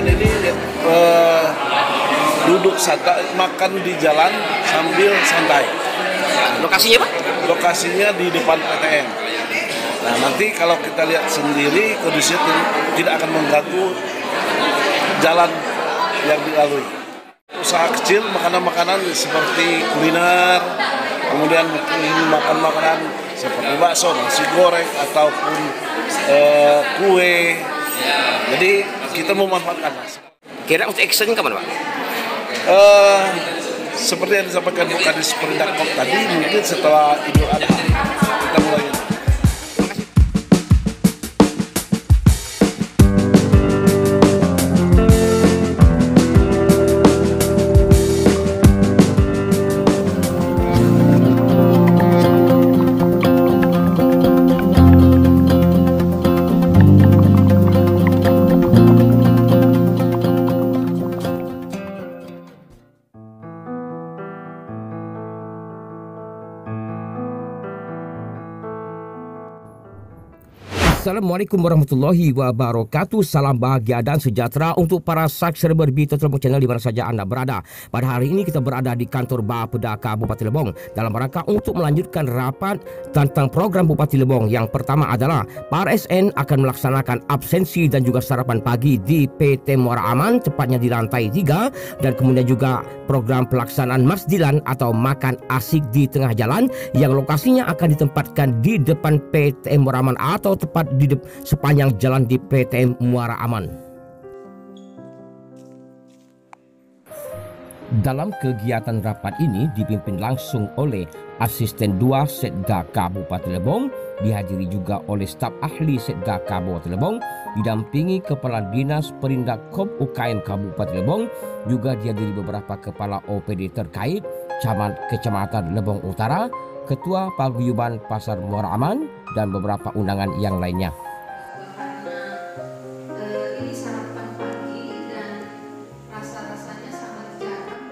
jalan ini duduk santai, makan di jalan sambil santai. Lokasinya Pak? Lokasinya di depan PTM. Nah, nanti kalau kita lihat sendiri kondisinya tidak akan mengganggu jalan yang dilalui. Usaha kecil, makanan-makanan seperti kuliner, kemudian makan makanan seperti bakso, nasi goreng, ataupun kue. Jadi kita memanfaatkan. Kira untuk action kapan Pak? Seperti yang disampaikan Bu Kadis Perindak tadi, mungkin setelah Idul Adha kita mulai. Assalamualaikum warahmatullahi wabarakatuh. Salam bahagia dan sejahtera untuk para subscriber Bito Telebong Channel di mana saja Anda berada. Pada hari ini kita berada di kantor Bapeda Kabupaten Lebong dalam rangka untuk melanjutkan rapat tentang program Bupati Lebong. Yang pertama adalah para ASN akan melaksanakan absensi dan juga sarapan pagi di PT Muara Aman, tepatnya di lantai 3, dan kemudian juga program pelaksanaan masdilan atau makan asik di tengah jalan yang lokasinya akan ditempatkan di depan PT Muara Aman atau tepat di sepanjang jalan di PTM Muara Aman. Dalam kegiatan rapat ini dipimpin langsung oleh Asisten 2 Setda Kabupaten Lebong, dihadiri juga oleh staf ahli Setda Kabupaten Lebong, didampingi Kepala Dinas Perindak Kop UKM Kabupaten Lebong, juga dihadiri beberapa kepala OPD terkait, camat Kecamatan Lebong Utara, Ketua Paguyuban Pasar Muara Aman, dan beberapa undangan yang lainnya. Ini sarapan pagi dan rasa-rasanya sangat jarang.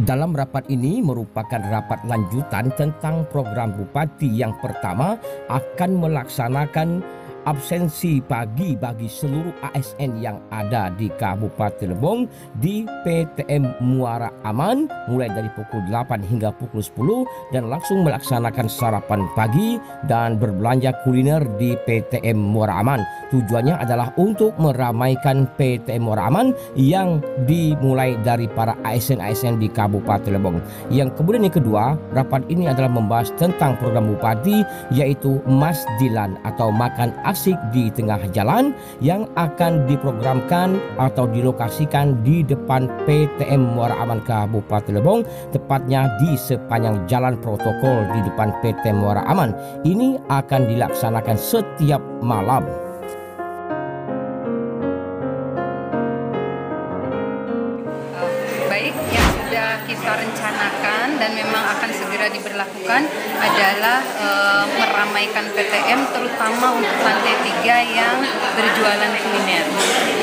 Dalam rapat ini merupakan rapat lanjutan tentang program Bupati yang pertama akan melaksanakan absensi pagi bagi seluruh ASN yang ada di Kabupaten Lebong di PTM Muara Aman mulai dari pukul 8 hingga pukul 10 dan langsung melaksanakan sarapan pagi dan berbelanja kuliner di PTM Muara Aman. Tujuannya adalah untuk meramaikan PTM Muara Aman yang dimulai dari para ASN-ASN di Kabupaten Lebong. Yang kemudian yang kedua, rapat ini adalah membahas tentang program Bupati, yaitu Masdilan atau makan asik di tengah jalan yang akan diprogramkan atau dilokasikan di depan PTM Muara Aman Kabupaten Lebong, tepatnya di sepanjang jalan protokol di depan PTM Muara Aman. Ini akan dilaksanakan setiap malam. Baik, yang sudah kita rencanakan dan memang akan segera diberlakukan adalah meramaikan PTM terutama untuk lantai 3 yang berjualan kuliner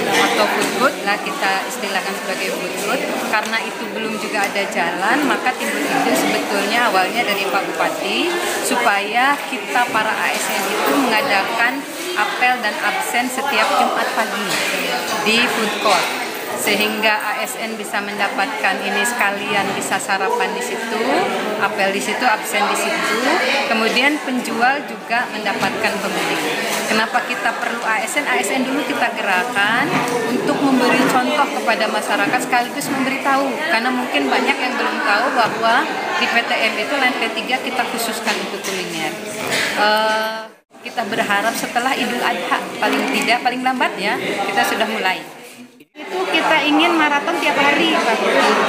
atau food court lah kita istilahkan sebagai food court. Karena itu belum juga ada jalan, maka timbul ide sebetulnya awalnya dari Pak Bupati supaya kita para ASN itu mengadakan apel dan absen setiap Jumat pagi di food court, sehingga ASN bisa mendapatkan ini sekalian, bisa sarapan di situ, apel di situ, absen di situ. Kemudian penjual juga mendapatkan pembeli. Kenapa kita perlu ASN? ASN dulu kita gerakan untuk memberi contoh kepada masyarakat sekaligus memberitahu, karena mungkin banyak yang belum tahu bahwa di PTM itu lantai 3 kita khususkan untuk kuliner. Kita berharap setelah Idul Adha paling lambat ya kita sudah mulai. Itu kita ingin maraton tiap hari Pak.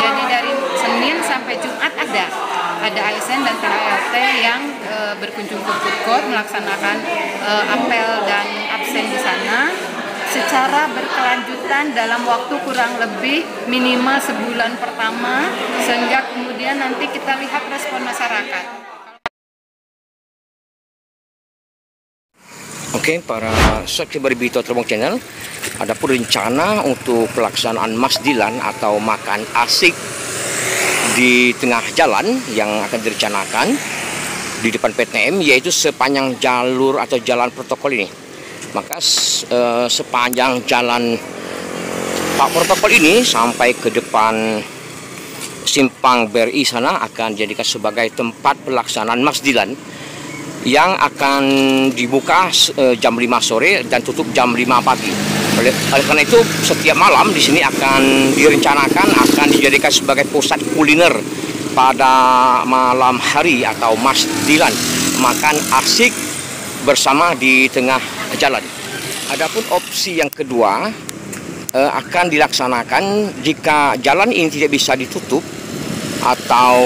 Jadi dari Senin sampai Jumat ada ASN dan PHRT yang berkunjung ke food court melaksanakan apel dan absen di sana secara berkelanjutan dalam waktu kurang lebih minimal sebulan pertama, sehingga kemudian nanti kita lihat respon masyarakat. Oke, para subscriber Bito Telebong Channel, ada pun rencana untuk pelaksanaan masdilan atau makan asik di tengah jalan yang akan direncanakan di depan PTM, yaitu sepanjang jalur atau jalan protokol ini. Maka sepanjang jalan Pak Protokol ini sampai ke depan Simpang BRI sana akan dijadikan sebagai tempat pelaksanaan Masdilan yang akan dibuka jam 5 sore dan tutup jam 5 pagi. Oleh karena itu setiap malam di sini akan direncanakan akan dijadikan sebagai pusat kuliner pada malam hari atau Masdilan, makan asik bersama di tengah jalan. Adapun opsi yang kedua akan dilaksanakan jika jalan ini tidak bisa ditutup atau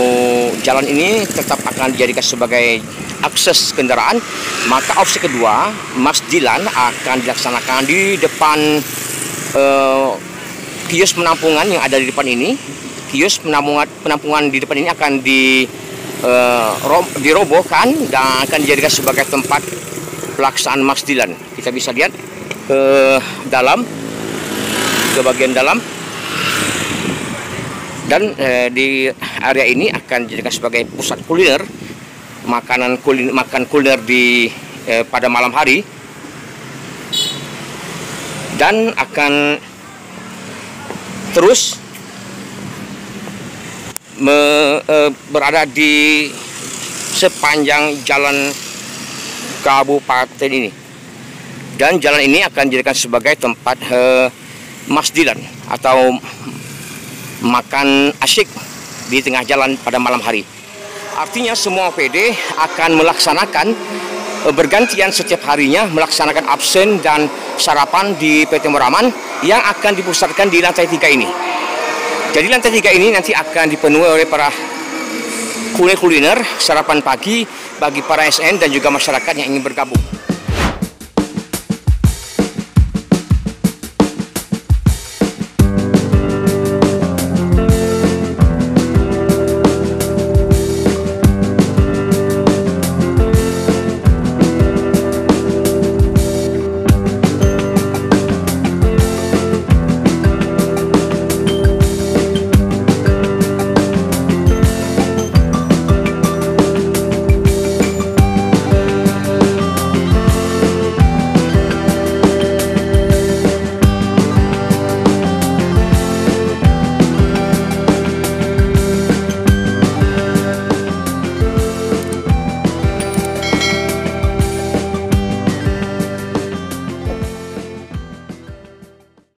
jalan ini tetap akan dijadikan sebagai akses kendaraan, maka opsi kedua Masdilan akan dilaksanakan di depan kios penampungan yang ada di depan ini. Kios penampungan di depan ini akan dirobohkan dan akan dijadikan sebagai tempat pelaksanaan Masdilan. Kita bisa lihat ke bagian dalam, dan di area ini akan dijadikan sebagai pusat kuliner, makan kuliner di pada malam hari, dan akan terus berada di sepanjang jalan kabupaten ini, dan jalan ini akan dijadikan sebagai tempat Masdilan atau makan asyik di tengah jalan pada malam hari. Artinya semua OPD akan melaksanakan bergantian setiap harinya melaksanakan absen dan sarapan di PT Moraman yang akan dipusatkan di lantai 3 ini. Jadi lantai 3 ini nanti akan dipenuhi oleh para kuliner sarapan pagi bagi para ASN dan juga masyarakat yang ingin bergabung.